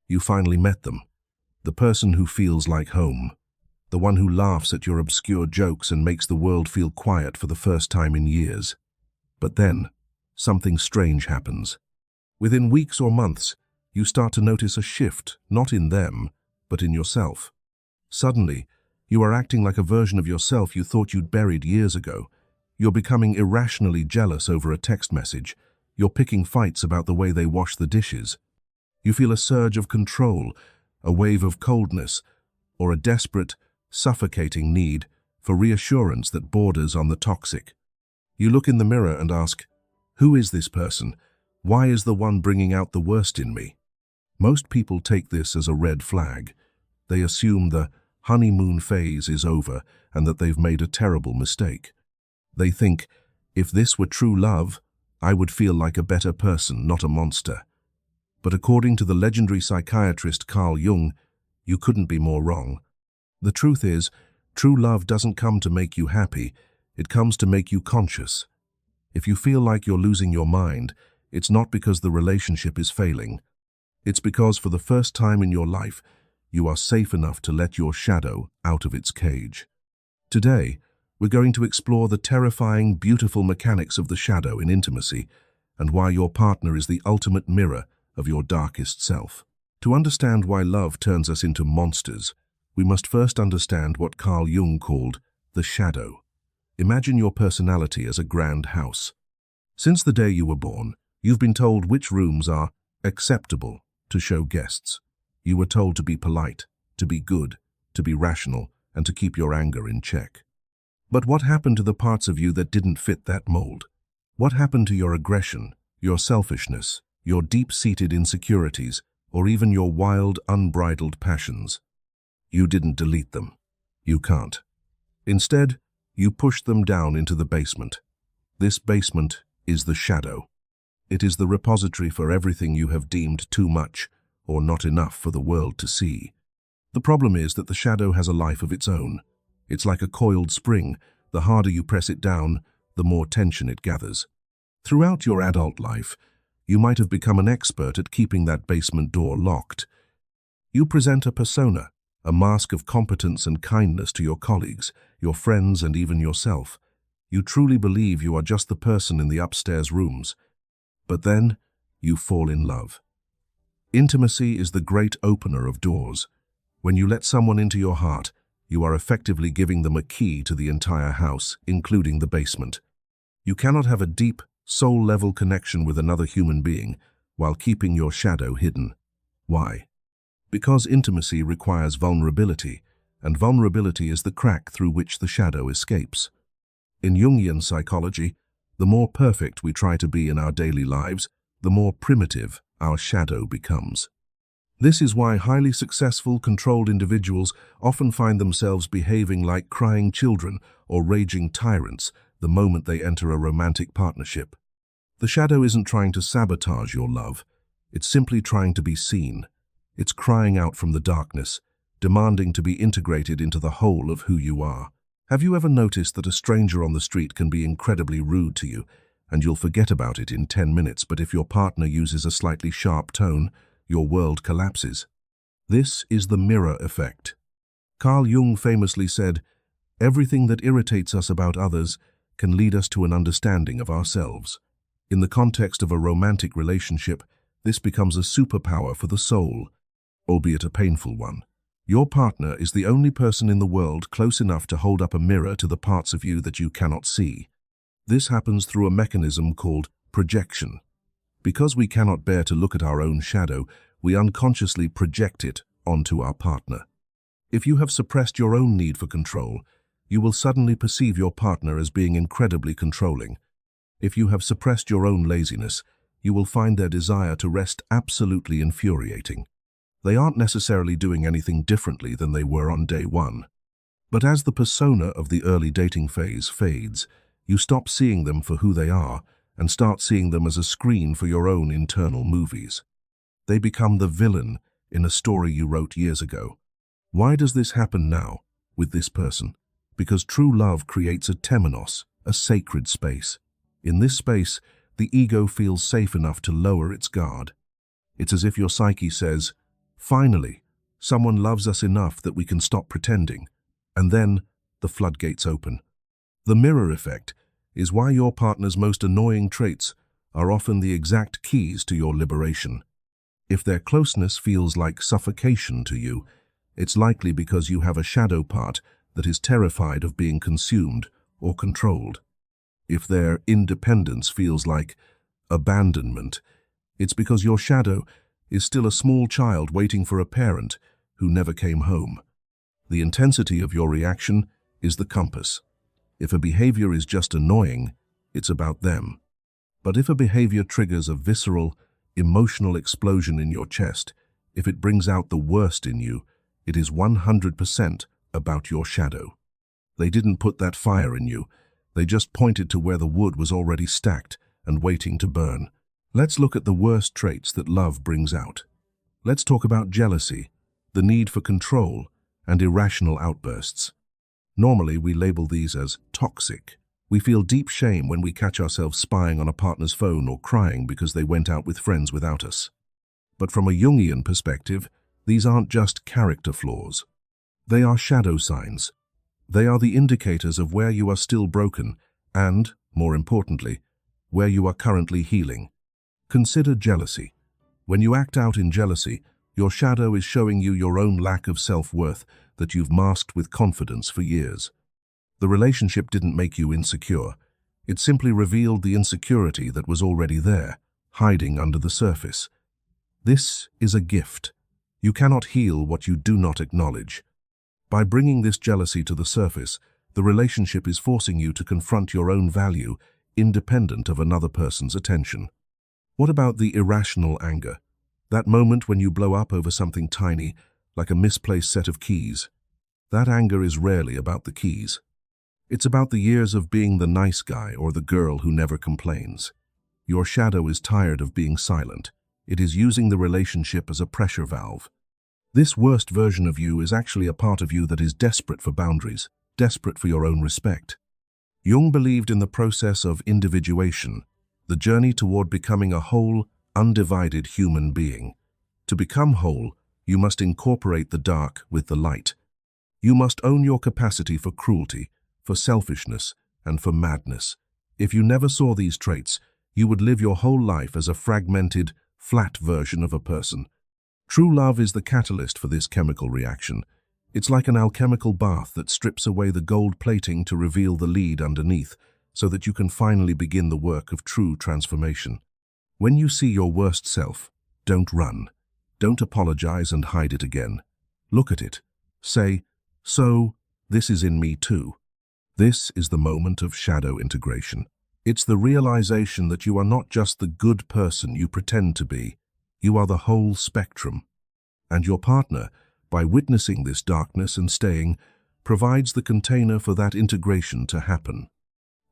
You finally met them. The person who feels like home. The one who laughs at your obscure jokes and makes the world feel quiet for the first time in years. But then, something strange happens. Within weeks or months, you start to notice a shift, not in them, but in yourself. Suddenly, you are acting like a version of yourself you thought you'd buried years ago. You're becoming irrationally jealous over a text message. You're picking fights about the way they wash the dishes. You feel a surge of control, a wave of coldness, or a desperate, suffocating need for reassurance that borders on the toxic. You look in the mirror and ask, who is this person? Why is the one bringing out the worst in me? Most people take this as a red flag. They assume the honeymoon phase is over and that they've made a terrible mistake. They think, if this were true love, I would feel like a better person, not a monster. But according to the legendary psychiatrist Carl Jung, you couldn't be more wrong. The truth is, true love doesn't come to make you happy, it comes to make you conscious. If you feel like you're losing your mind, it's not because the relationship is failing. It's because for the first time in your life, you are safe enough to let your shadow out of its cage. Today, we're going to explore the terrifying, beautiful mechanics of the shadow in intimacy and why your partner is the ultimate mirror of your darkest self. To understand why love turns us into monsters, we must first understand what Carl Jung called the shadow. Imagine your personality as a grand house. Since the day you were born, you've been told which rooms are acceptable to show guests. You were told to be polite, to be good, to be rational, and to keep your anger in check. But what happened to the parts of you that didn't fit that mold? What happened to your aggression, your selfishness, your deep-seated insecurities, or even your wild, unbridled passions? You didn't delete them. You can't. Instead, you pushed them down into the basement. This basement is the shadow. It is the repository for everything you have deemed too much or not enough for the world to see. The problem is that the shadow has a life of its own. It's like a coiled spring. The harder you press it down, the more tension it gathers. Throughout your adult life, you might have become an expert at keeping that basement door locked. You present a persona, a mask of competence and kindness to your colleagues, your friends, and even yourself. You truly believe you are just the person in the upstairs rooms. But then, you fall in love. Intimacy is the great opener of doors. When you let someone into your heart, you are effectively giving them a key to the entire house, including the basement. You cannot have a deep, soul-level connection with another human being while keeping your shadow hidden. Why? Because intimacy requires vulnerability, and vulnerability is the crack through which the shadow escapes. In Jungian psychology, the more perfect we try to be in our daily lives, the more primitive our shadow becomes. This is why highly successful, controlled individuals often find themselves behaving like crying children or raging tyrants the moment they enter a romantic partnership. The shadow isn't trying to sabotage your love. It's simply trying to be seen. It's crying out from the darkness, demanding to be integrated into the whole of who you are. Have you ever noticed that a stranger on the street can be incredibly rude to you, and you'll forget about it in 10 minutes, but if your partner uses a slightly sharp tone, your world collapses? This is the mirror effect. Carl Jung famously said, "Everything that irritates us about others can lead us to an understanding of ourselves." In the context of a romantic relationship, this becomes a superpower for the soul, albeit a painful one. Your partner is the only person in the world close enough to hold up a mirror to the parts of you that you cannot see. This happens through a mechanism called projection. Because we cannot bear to look at our own shadow, we unconsciously project it onto our partner. If you have suppressed your own need for control, you will suddenly perceive your partner as being incredibly controlling. If you have suppressed your own laziness, you will find their desire to rest absolutely infuriating. They aren't necessarily doing anything differently than they were on day one. But as the persona of the early dating phase fades, you stop seeing them for who they are and start seeing them as a screen for your own internal movies. They become the villain in a story you wrote years ago. Why does this happen now with this person? Because true love creates a temenos, a sacred space. In this space, the ego feels safe enough to lower its guard. It's as if your psyche says, Finally, someone loves us enough that we can stop pretending, and then the floodgates open. The mirror effect is why your partner's most annoying traits are often the exact keys to your liberation. If their closeness feels like suffocation to you, it's likely because you have a shadow part that is terrified of being consumed or controlled. If their independence feels like abandonment, it's because your shadow is still a small child waiting for a parent who never came home. The intensity of your reaction is the compass. If a behavior is just annoying, it's about them. But if a behavior triggers a visceral, emotional explosion in your chest, if it brings out the worst in you, it is 100% about your shadow. They didn't put that fire in you. They just pointed to where the wood was already stacked and waiting to burn. Let's look at the worst traits that love brings out. Let's talk about jealousy, the need for control, and irrational outbursts. Normally, we label these as toxic. We feel deep shame when we catch ourselves spying on a partner's phone or crying because they went out with friends without us. But from a Jungian perspective, these aren't just character flaws. They are shadow signs. They are the indicators of where you are still broken and, more importantly, where you are currently healing. Consider jealousy. When you act out in jealousy, your shadow is showing you your own lack of self-worth that you've masked with confidence for years. The relationship didn't make you insecure. It simply revealed the insecurity that was already there, hiding under the surface. This is a gift. You cannot heal what you do not acknowledge. By bringing this jealousy to the surface, the relationship is forcing you to confront your own value, independent of another person's attention. What about the irrational anger? That moment when you blow up over something tiny, like a misplaced set of keys. That anger is rarely about the keys. It's about the years of being the nice guy or the girl who never complains. Your shadow is tired of being silent. It is using the relationship as a pressure valve. This worst version of you is actually a part of you that is desperate for boundaries, desperate for your own respect. Jung believed in the process of individuation, the journey toward becoming a whole, undivided human being. To become whole, you must incorporate the dark with the light. You must own your capacity for cruelty, for selfishness, and for madness. If you never saw these traits, you would live your whole life as a fragmented, flat version of a person. True love is the catalyst for this chemical reaction. It's like an alchemical bath that strips away the gold plating to reveal the lead underneath, so that you can finally begin the work of true transformation. When you see your worst self, don't run. Don't apologize and hide it again. Look at it. Say, "So, this is in me too." This is the moment of shadow integration. It's the realization that you are not just the good person you pretend to be. You are the whole spectrum. And your partner, by witnessing this darkness and staying, provides the container for that integration to happen.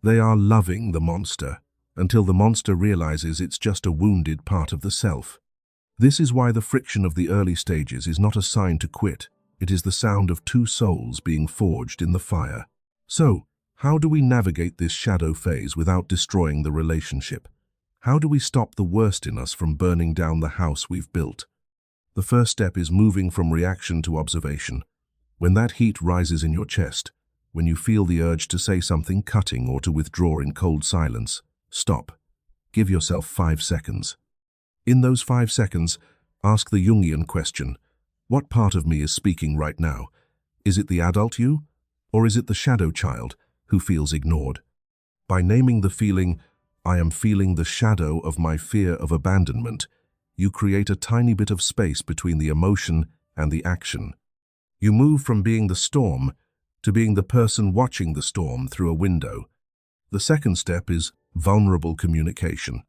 They are loving the monster until the monster realizes it's just a wounded part of the self. This is why the friction of the early stages is not a sign to quit. It is the sound of two souls being forged in the fire. So, how do we navigate this shadow phase without destroying the relationship? How do we stop the worst in us from burning down the house we've built? The first step is moving from reaction to observation. When that heat rises in your chest, when you feel the urge to say something cutting or to withdraw in cold silence, stop. Give yourself 5 seconds. In those 5 seconds, ask the Jungian question: what part of me is speaking right now? Is it the adult you, or is it the shadow child who feels ignored? By naming the feeling, "I am feeling the shadow of my fear of abandonment," you create a tiny bit of space between the emotion and the action. You move from being the storm to being the person watching the storm through a window. The second step is vulnerable communication.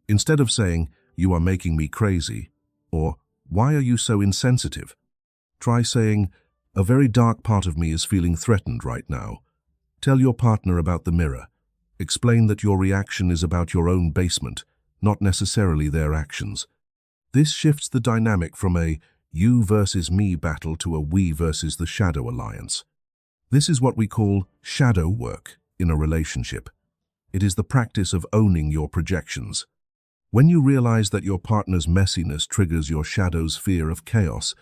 Instead of saying, "You are making me crazy," or "Why are you so insensitive?" try saying, "A very dark part of me is feeling threatened right now." Tell your partner about the mirror. Explain that your reaction is about your own basement, not necessarily their actions. This shifts the dynamic from a you versus me battle to a we versus the shadow alliance. This is what we call shadow work in a relationship. It is the practice of owning your projections. When you realize that your partner's messiness triggers your shadow's fear of chaos,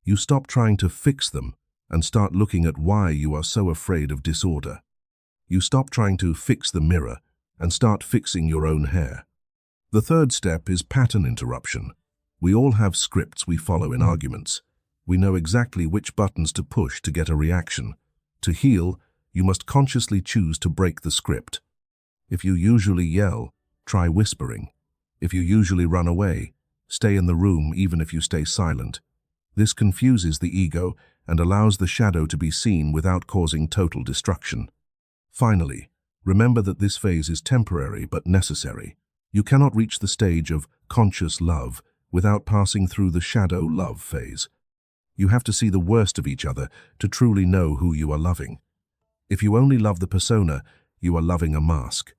you stop trying to fix them and start looking at why you are so afraid of disorder. You stop trying to fix the mirror and start fixing your own hair. The third step is pattern interruption. We all have scripts we follow in arguments. We know exactly which buttons to push to get a reaction. To heal, you must consciously choose to break the script. If you usually yell, try whispering. If you usually run away, stay in the room even if you stay silent. This confuses the ego and allows the shadow to be seen without causing total destruction. Finally, remember that this phase is temporary but necessary. You cannot reach the stage of conscious love without passing through the shadow love phase. You have to see the worst of each other to truly know who you are loving. If you only love the persona, you are loving a mask.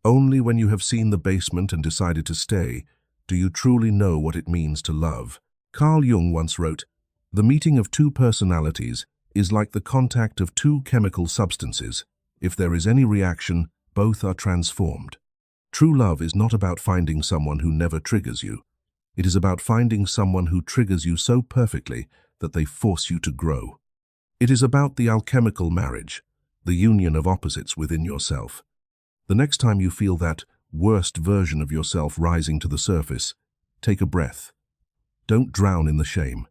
Only when you have seen the basement and decided to stay, do you truly know what it means to love. Carl Jung once wrote, "The meeting of two personalities is like the contact of two chemical substances. If there is any reaction, both are transformed." True love is not about finding someone who never triggers you. It is about finding someone who triggers you so perfectly that they force you to grow. It is about the alchemical marriage, the union of opposites within yourself. The next time you feel that worst version of yourself rising to the surface, take a breath. Don't drown in the shame.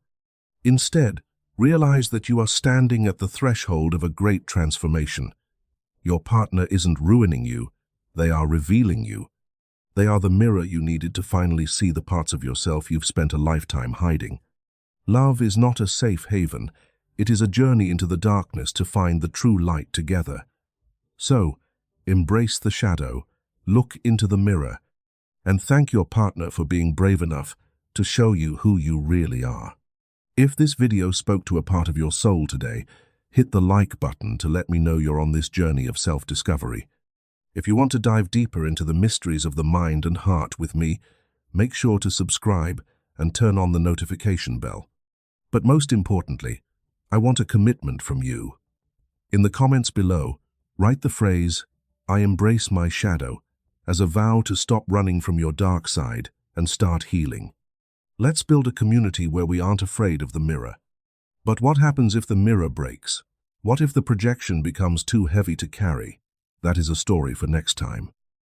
Instead, realize that you are standing at the threshold of a great transformation. Your partner isn't ruining you, they are revealing you. They are the mirror you needed to finally see the parts of yourself you've spent a lifetime hiding. Love is not a safe haven, it is a journey into the darkness to find the true light together. So, embrace the shadow, look into the mirror, and thank your partner for being brave enough to show you who you really are. If this video spoke to a part of your soul today, hit the like button to let me know you're on this journey of self-discovery. If you want to dive deeper into the mysteries of the mind and heart with me, make sure to subscribe and turn on the notification bell. But most importantly, I want a commitment from you. In the comments below, write the phrase, "I embrace my shadow," as a vow to stop running from your dark side and start healing. Let's build a community where we aren't afraid of the mirror. But what happens if the mirror breaks? What if the projection becomes too heavy to carry? That is a story for next time.